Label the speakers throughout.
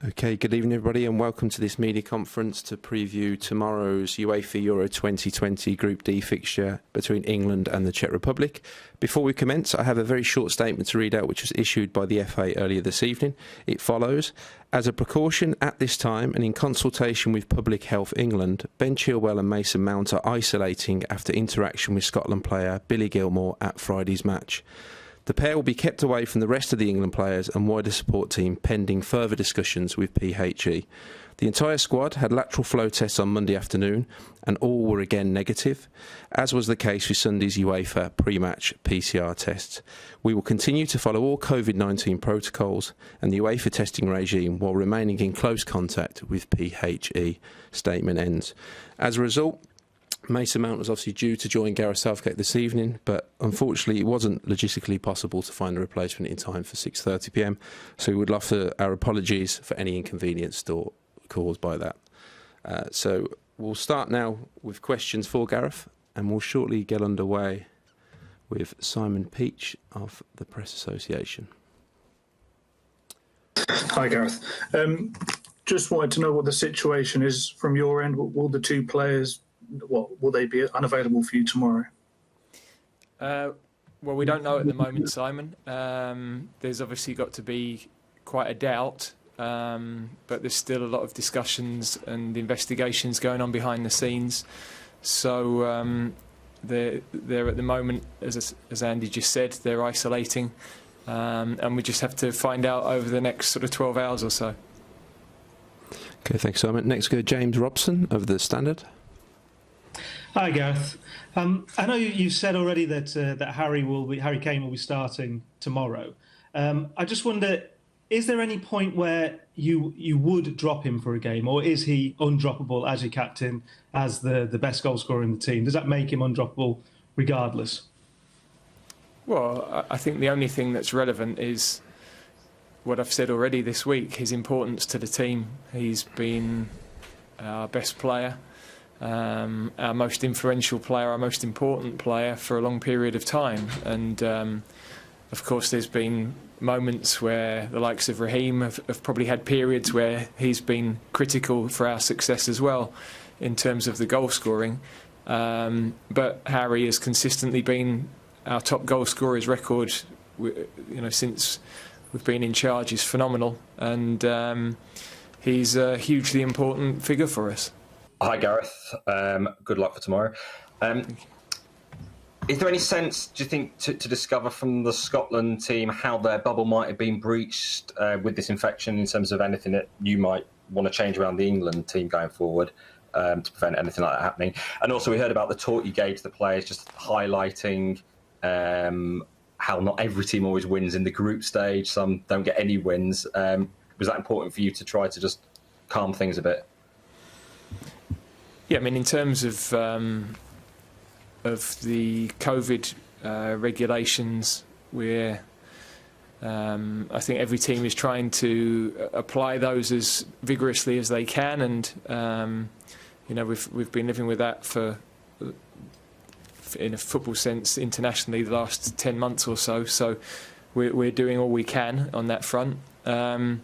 Speaker 1: Okay, good evening everybody and welcome to this media conference to preview tomorrow's UEFA Euro 2020 Group D fixture between England and the Czech Republic. Before we commence, I have a very short statement to read out which was issued by the FA earlier this evening. It follows: as a precaution at this time and in consultation with Public Health England, Ben Chilwell and Mason Mount are isolating after interaction with Scotland player Billy Gilmour at Friday's match. The pair will be kept away from the rest of the England players and wider support team pending further discussions with PHE. The entire squad had lateral flow tests on Monday afternoon and all were again negative, as was the case with Sunday's UEFA pre-match PCR tests. We will continue to follow all COVID-19 protocols and the UEFA testing regime while remaining in close contact with PHE. Statement ends. As a result, Mason Mount was obviously due to join Gareth Southgate this evening, but unfortunately it wasn't logistically possible to find a replacement in time for 6:30 p.m. So we would offer our apologies for any inconvenience caused by that. So we'll start now with questions for Gareth, and we'll shortly get underway with Simon Peach of the Press Association.
Speaker 2: Hi, Gareth. Just wanted to know what the situation is from your end. Will the two players, will they be unavailable for you tomorrow?
Speaker 3: Well, we don't know at the moment, Simon. There's obviously got to be quite a doubt, but there's still a lot of discussions and investigations going on behind the scenes. So they're at the moment, as Andy just said, they're isolating, and we just have to find out over the next sort of 12 hours or so.
Speaker 1: Okay, thanks, Simon. Next, go James Robson of The Standard.
Speaker 4: Hi, Gareth. I know you've said already that Harry Kane will be starting tomorrow. I just wonder, is there any point where you would drop him for a game, or is he undroppable as your captain, as the best goal scorer in the team? Does that make him undroppable regardless?
Speaker 3: Well, I think the only thing that's relevant is what I've said already this week, his importance to the team. He's been our best player, our most influential player, our most important player for a long period of time. And of course there's been moments where the likes of Raheem have probably had periods where he's been critical for our success as well in terms of the goal scoring. But Harry has consistently been our top goal scorer. His record, since we've been in charge, is phenomenal, and he's a hugely important figure for us.
Speaker 5: Hi, Gareth. Good luck for tomorrow. Is there any sense, do you think, to discover from the Scotland team how their bubble might have been breached with this infection, in terms of anything that you might want to change around the England team going forward to prevent anything like that happening? And also, we heard about the talk you gave to the players, just highlighting how not every team always wins in the group stage. Some don't get any wins. Was that important for you to try to just calm things a bit?
Speaker 3: Yeah, I mean, in terms of the COVID regulations, I think every team is trying to apply those as vigorously as they can, and we've been living with that for, in a football sense, internationally, the last 10 months or so. So we're doing all we can on that front. In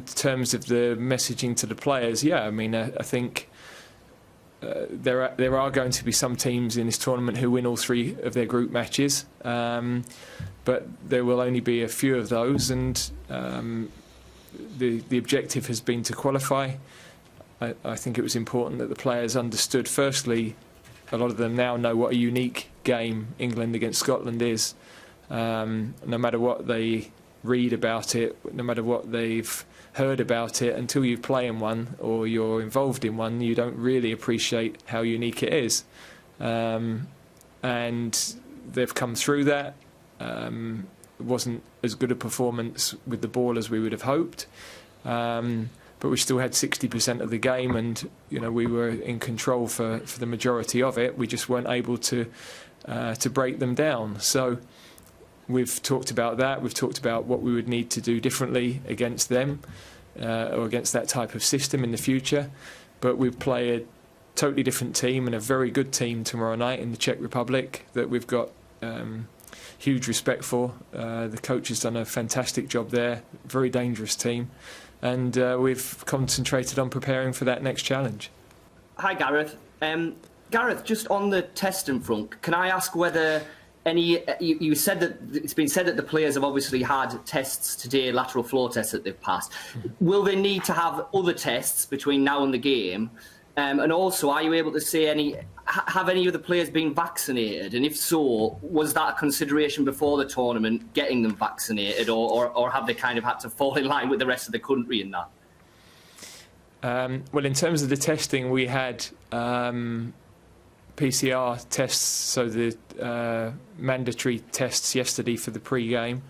Speaker 3: terms of the messaging to the players, yeah, I mean, I think there are going to be some teams in this tournament who win all three of their group matches, but there will only be a few of those, and the objective has been to qualify. I think it was important that the players understood, firstly, a lot of them now know what a unique game England against Scotland is. No matter what they read about it, no matter what they've heard about it, until you play in one or you're involved in one, you don't really appreciate how unique it is. And they've come through that. It wasn't as good a performance with the ball as we would have hoped, but we still had 60% of the game, and we were in control for the majority of it. We just weren't able to break them down. So we've talked about that. We've talked about what we would need to do differently against them or against that type of system in the future. But we play a totally different team, and a very good team tomorrow night in the Czech Republic that we've got huge respect for. The coach has done a fantastic job there. Very dangerous team. and we've concentrated on preparing for that next challenge.
Speaker 6: Hi, Gareth. Gareth, just on the testing front, can I ask whether you said that it's been said that the players have obviously had tests today, lateral flow tests that they've passed. Will they need to have other tests between now and the game? And also, are you able to say have any of the players been vaccinated? And if so, was that a consideration before the tournament, getting them vaccinated, or have they kind of had to fall in line with the rest of the country in that?
Speaker 3: Well, in terms of the testing, we had PCR tests, so the mandatory tests yesterday for the pre-game,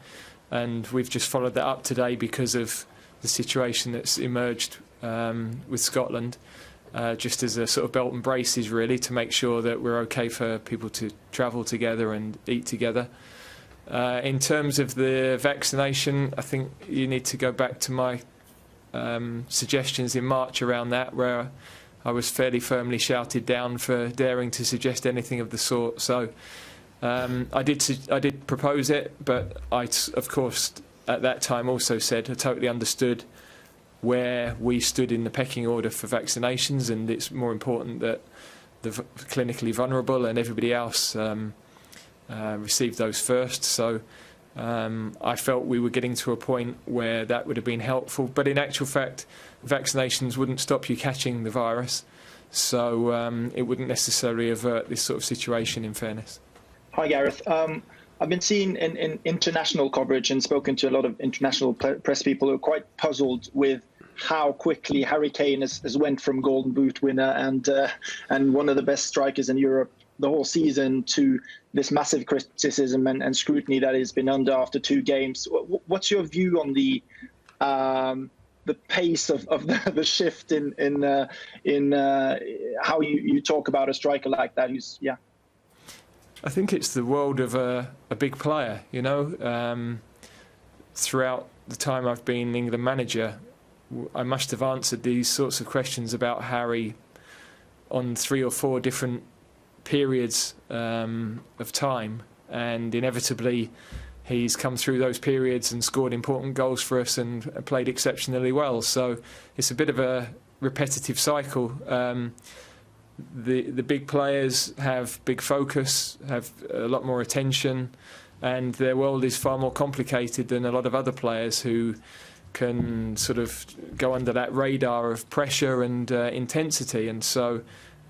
Speaker 3: and we've just followed that up today because of the situation that's emerged with Scotland, just as a sort of belt and braces really, to make sure that we're okay for people to travel together and eat together. In terms of the vaccination, I think you need to go back to my suggestions in March around that, where I was fairly firmly shouted down for daring to suggest anything of the sort. So I did propose it, but I, of course, at that time also said I totally understood where we stood in the pecking order for vaccinations, and it's more important that the clinically vulnerable and everybody else received those first. So I felt we were getting to a point where that would have been helpful, but in actual fact, vaccinations wouldn't stop you catching the virus, so it wouldn't necessarily avert this sort of situation, in fairness.
Speaker 7: Hi, Gareth. I've been seeing in international coverage and spoken to a lot of international press people who are quite puzzled with how quickly Harry Kane has went from Golden Boot winner and one of the best strikers in Europe the whole season to this massive criticism and scrutiny that he's been under after 2 games. What's your view on the pace of the shift in how you talk about a striker like that?
Speaker 3: I think it's the world of a big player, you know. Throughout the time I've been England manager, I must have answered these sorts of questions about Harry on 3 or 4 different periods of time, and inevitably he's come through those periods and scored important goals for us and played exceptionally well. So it's a bit of a repetitive cycle. The big players have big focus, have a lot more attention, and their world is far more complicated than a lot of other players who can sort of go under that radar of pressure and intensity. And so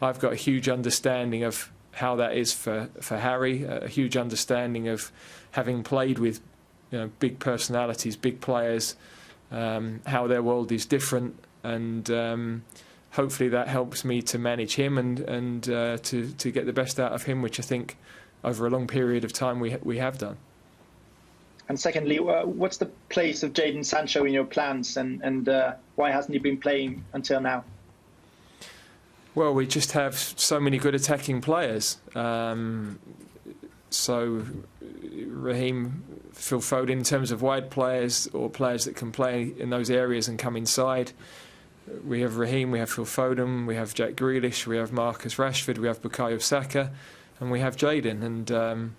Speaker 3: I've got a huge understanding of how that is for Harry, a huge understanding of having played with, you know, big personalities, big players, how their world is different, and hopefully that helps me to manage him and to get the best out of him, which I think over a long period of time we have done.
Speaker 7: And secondly, what's the place of Jadon Sancho in your plans, and why hasn't he been playing until now?
Speaker 3: Well, we just have so many good attacking players. So Raheem, Phil Foden, in terms of wide players or players that can play in those areas and come inside, we have Raheem, we have Phil Foden, we have Jack Grealish, we have Marcus Rashford, we have Bukayo Saka, and we have Jadon, and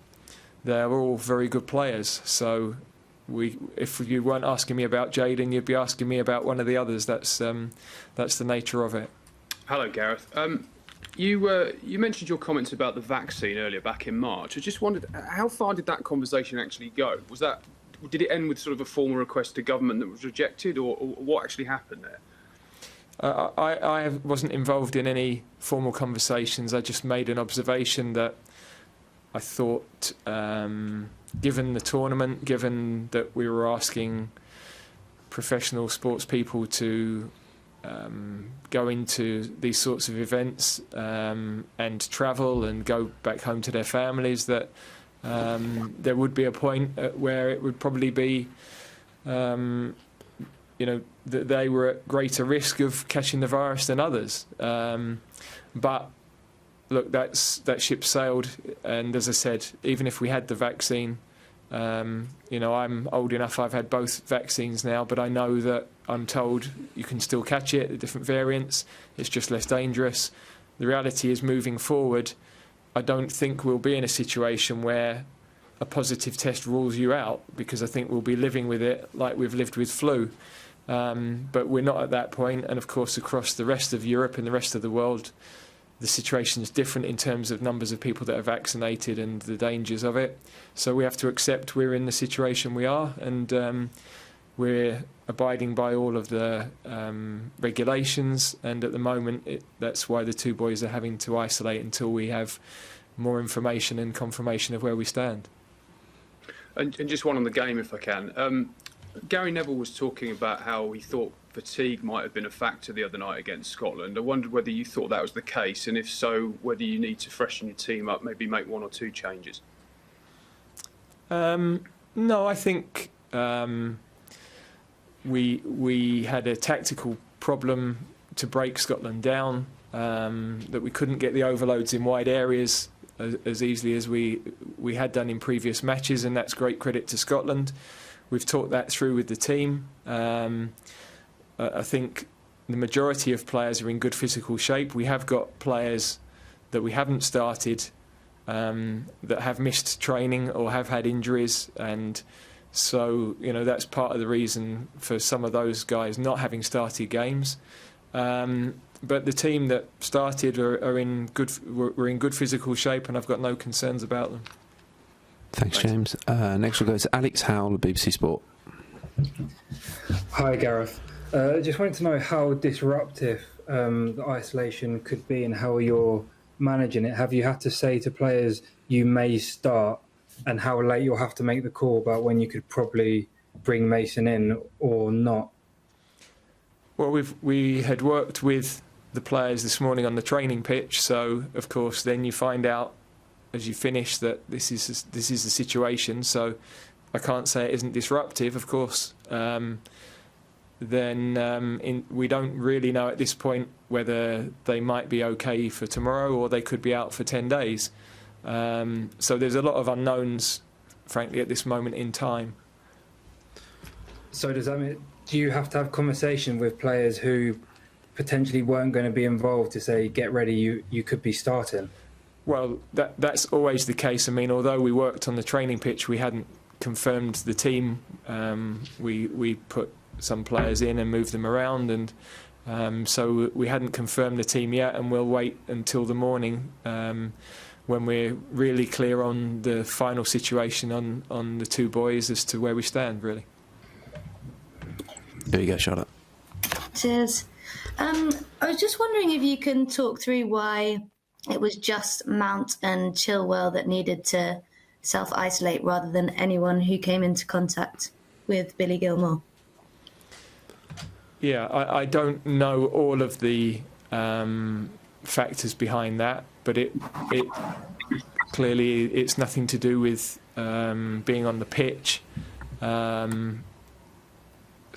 Speaker 3: they're all very good players. So if you weren't asking me about Jadon, you'd be asking me about one of the others. That's the nature of it.
Speaker 8: Hello, Gareth. You mentioned your comments about the vaccine earlier back in March. I just wondered, how far did that conversation actually go? Did it end with sort of a formal request to government that was rejected, or what actually happened there?
Speaker 3: I wasn't involved in any formal conversations. I just made an observation that I thought, given the tournament, given that we were asking professional sports people to go into these sorts of events and travel and go back home to their families, that there would be a point where it would probably be, that they were at greater risk of catching the virus than others. But look, that ship sailed, and as I said, even if we had the vaccine, I'm old enough, I've had both vaccines now, but I know that I'm told you can still catch it, the different variants, it's just less dangerous. The reality is, moving forward, I don't think we'll be in a situation where a positive test rules you out, because I think we'll be living with it like we've lived with flu. But we're not at that point, and of course across the rest of Europe and the rest of the world, the situation is different in terms of numbers of people that are vaccinated and the dangers of it. So we have to accept we're in the situation we are, and we're abiding by all of the regulations. And at the moment, that's why the two boys are having to isolate until we have more information and confirmation of where we stand.
Speaker 8: And just one on the game, if I can. Gary Neville was talking about how he thought fatigue might have been a factor the other night against Scotland. I wondered whether you thought that was the case, and if so, whether you need to freshen your team up, maybe make one or two changes.
Speaker 3: No, I think we had a tactical problem to break Scotland down, that we couldn't get the overloads in wide areas as easily as we had done in previous matches, and that's great credit to Scotland. We've talked that through with the team. I think the majority of players are in good physical shape. We have got players that we haven't started that have missed training or have had injuries, and so that's part of the reason for some of those guys not having started games. But the team that started were in good physical shape, and I've got no concerns about them.
Speaker 1: Thanks, James. Next we'll go to Alex Howell, BBC Sport.
Speaker 9: Hi, Gareth. Just wanted to know how disruptive the isolation could be and how you're managing it. Have you had to say to players you may start, and how late you'll have to make the call about when you could probably bring Mason in or not?
Speaker 3: Well, we had worked with the players this morning on the training pitch, so of course then you find out as you finish that this is the situation. So I can't say it isn't disruptive, of course. We don't really know at this point whether they might be okay for tomorrow or they could be out for 10 days. So there's a lot of unknowns, frankly, at this moment in time.
Speaker 9: So does that mean, do you have to have conversation with players who potentially weren't going to be involved to say, get ready, you could be starting?
Speaker 3: Well, that's always the case. I mean, although we worked on the training pitch, we hadn't confirmed the team. We put some players in and moved them around, and so we hadn't confirmed the team yet, and we'll wait until the morning when we're really clear on the final situation on the two boys as to where we stand, really.
Speaker 1: There you go, Charlotte.
Speaker 10: Cheers. I was just wondering if you can talk through why it was just Mount and Chilwell that needed to self-isolate rather than anyone who came into contact with Billy Gilmore.
Speaker 3: Yeah, I don't know all of the factors behind that, but it clearly it's nothing to do with being on the pitch.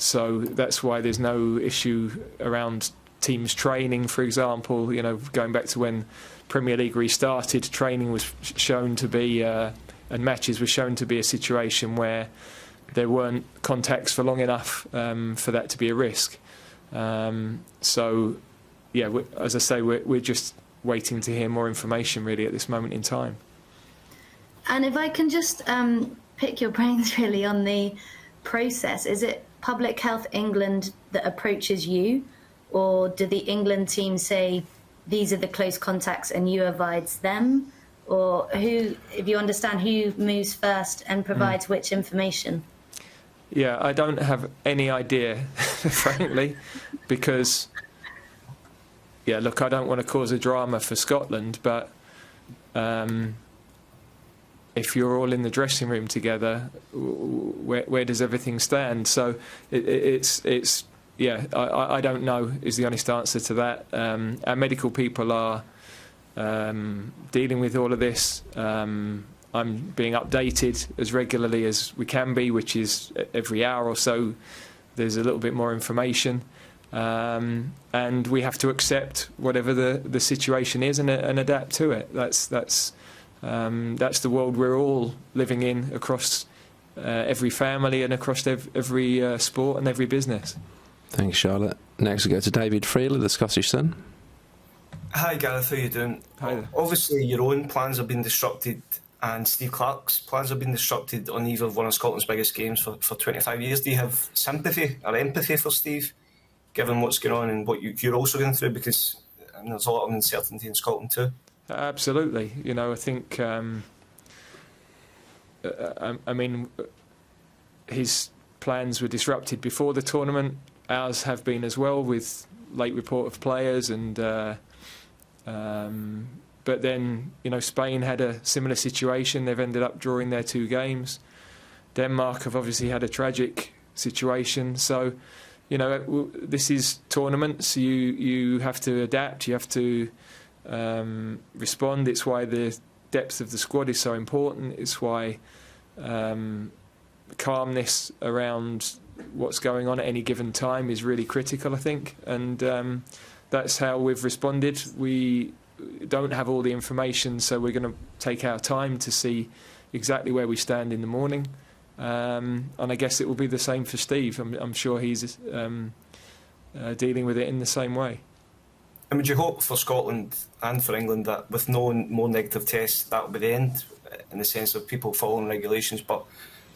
Speaker 3: So that's why there's no issue around teams training, for example. Going back to when Premier League restarted, training was shown to be, and matches were shown to be a situation where there weren't contacts for long enough for that to be a risk. So, yeah, as I say, we're just waiting to hear more information, really, at this moment in time.
Speaker 10: And if I can just pick your brains, really, on the process, is it Public Health England that approaches you, or do the England team say these are the close contacts and you advise them? Or who, if you understand, who moves first and provides which information?
Speaker 3: Yeah, I don't have any idea, frankly, because, yeah, look, I don't want to cause a drama for Scotland, but if you're all in the dressing room together, where does everything stand? So it's yeah, I don't know is the honest answer to that. Our medical people are dealing with all of this. I'm being updated as regularly as we can be, which is every hour or so. There's a little bit more information, and we have to accept whatever the situation is and adapt to it. That's the world we're all living in across every family and across every sport and every business.
Speaker 1: Thanks, Charlotte. Next we go to David Freeler, the Scottish Sun.
Speaker 11: Hi, Gareth. How you doing?
Speaker 3: Hi there.
Speaker 11: Obviously, your own plans have been disrupted and Steve Clarke's plans have been disrupted on the eve of one of Scotland's biggest games for 25 years. Do you have sympathy or empathy for Steve, given what's going on and what you're also going through? Because there's a lot of uncertainty in Scotland too.
Speaker 3: Absolutely. I think, his plans were disrupted before the tournament. Ours have been as well, with late report of players and... but then, Spain had a similar situation. They've ended up drawing their 2 games. Denmark have obviously had a tragic situation. So, this is tournaments. You have to adapt. You have to respond. It's why the depth of the squad is so important. It's why calmness around what's going on at any given time is really critical, I think. And that's how we've responded. We don't have all the information, so we're going to take our time to see exactly where we stand in the morning. And I guess it will be the same for Steve. I'm sure he's dealing with it in the same way.
Speaker 11: And would you hope for Scotland and for England that with no more negative tests, that will be the end, in the sense of people following regulations, but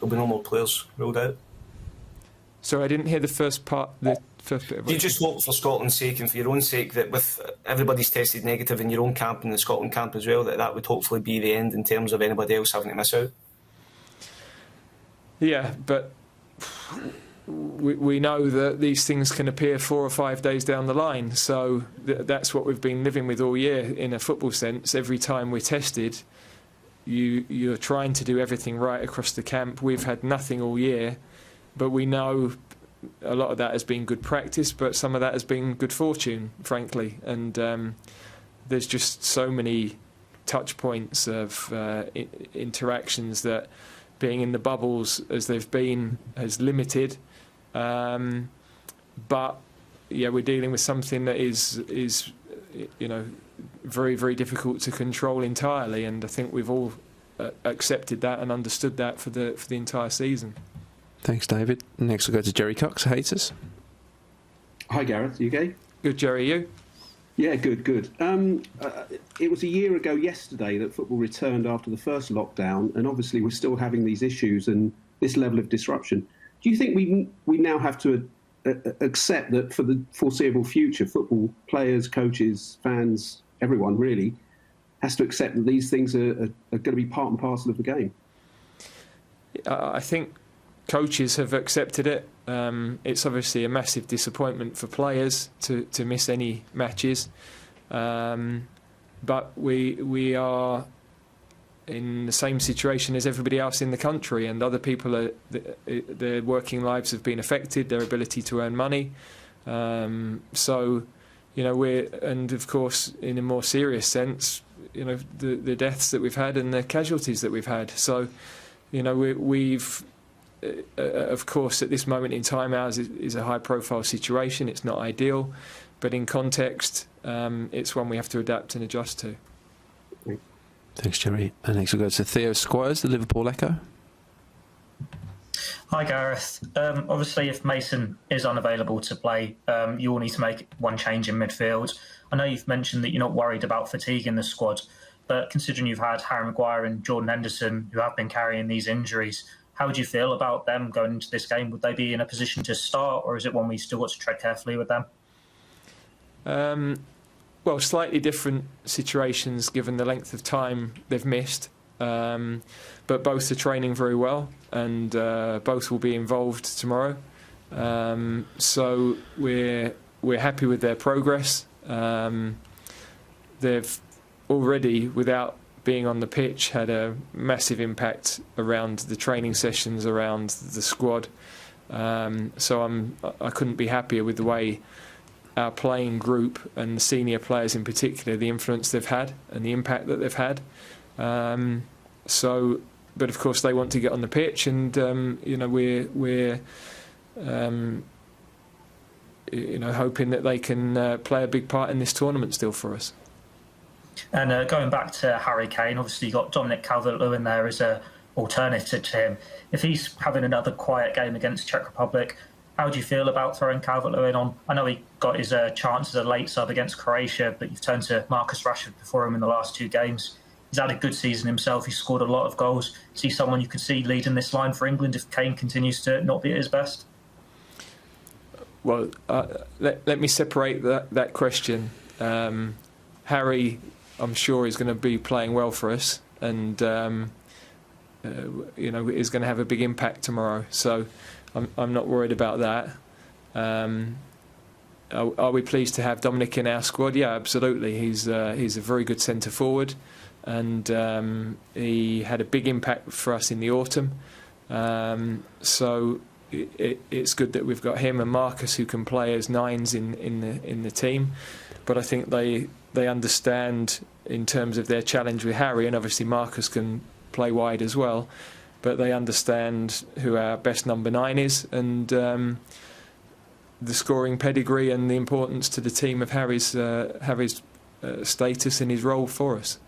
Speaker 11: there'll be no more players ruled out?
Speaker 3: So I didn't hear the first part. The first bit of
Speaker 11: Do you just hope for Scotland's sake and for your own sake that with everybody's tested negative in your own camp and the Scotland camp as well, that would hopefully be the end in terms of anybody else having to miss out?
Speaker 3: Yeah, but we know that these things can appear 4 or 5 days down the line. So that's what we've been living with all year in a football sense. Every time we're tested, you're trying to do everything right across the camp. We've had nothing all year, but we know a lot of that has been good practice, but some of that has been good fortune, frankly. And there's just so many touch points of interactions that being in the bubbles as they've been has limited. But yeah, we're dealing with something that is very, very difficult to control entirely, and I think we've all accepted that and understood that for the entire season.
Speaker 1: Thanks, David. Next we'll go to Jerry Cox, Haters.
Speaker 12: Hi, Gareth. You okay?
Speaker 3: Good, Jerry. You?
Speaker 12: Yeah, good. It was a year ago yesterday that football returned after the first lockdown, and obviously we're still having these issues and this level of disruption. Do you think we now have to accept that for the foreseeable future, football players, coaches, fans, everyone really has to accept that these things are going to be part and parcel of the game?
Speaker 3: I think coaches have accepted it. It's obviously a massive disappointment for players to miss any matches, but we are in the same situation as everybody else in the country, and other people their working lives have been affected, their ability to earn money. So, and of course, in a more serious sense, the deaths that we've had and the casualties that we've had. So, we've of course, at this moment in time, ours is a high-profile situation. It's not ideal, but in context, it's one we have to adapt and adjust to.
Speaker 1: Thanks, Jerry. And next we'll go to Theo Squires, the Liverpool Echo.
Speaker 13: Hi, Gareth. Obviously, if Mason is unavailable to play, you will need to make one change in midfield. I know you've mentioned that you're not worried about fatigue in the squad, but considering you've had Harry Maguire and Jordan Henderson, who have been carrying these injuries, how would you feel about them going into this game? Would they be in a position to start, or is it one we still got to tread carefully with them?
Speaker 3: Well, slightly different situations given the length of time they've missed, but both are training very well, and both will be involved tomorrow. So we're happy with their progress. They've already, without being on the pitch, had a massive impact around the training sessions, around the squad. So I couldn't be happier with the way our playing group and the senior players in particular, the influence they've had and the impact that they've had. But of course they want to get on the pitch, and we're hoping that they can play a big part in this tournament still for us.
Speaker 13: And going back to Harry Kane, obviously you've got Dominic Calvert-Lewin there as an alternative to him. If he's having another quiet game against Czech Republic, how do you feel about throwing Calvert-Lewin on? I know he got his chance as a late sub against Croatia, but you've turned to Marcus Rashford before him in the last 2 games. He's had a good season himself. He's scored a lot of goals. Is he someone you could see leading this line for England if Kane continues to not be at his best?
Speaker 3: Well, let me separate that question. Harry, I'm sure, is going to be playing well for us, and is going to have a big impact tomorrow. So I'm not worried about that. Are we pleased to have Dominic in our squad? Yeah, absolutely. He's a very good centre forward, and he had a big impact for us in the autumn. So it's good that we've got him and Marcus, who can play as nines in the team. But I think they understand in terms of their challenge with Harry, and obviously Marcus can play wide as well. But they understand who our best number 9 is, and the scoring pedigree and the importance to the team of Harry's status and his role for us.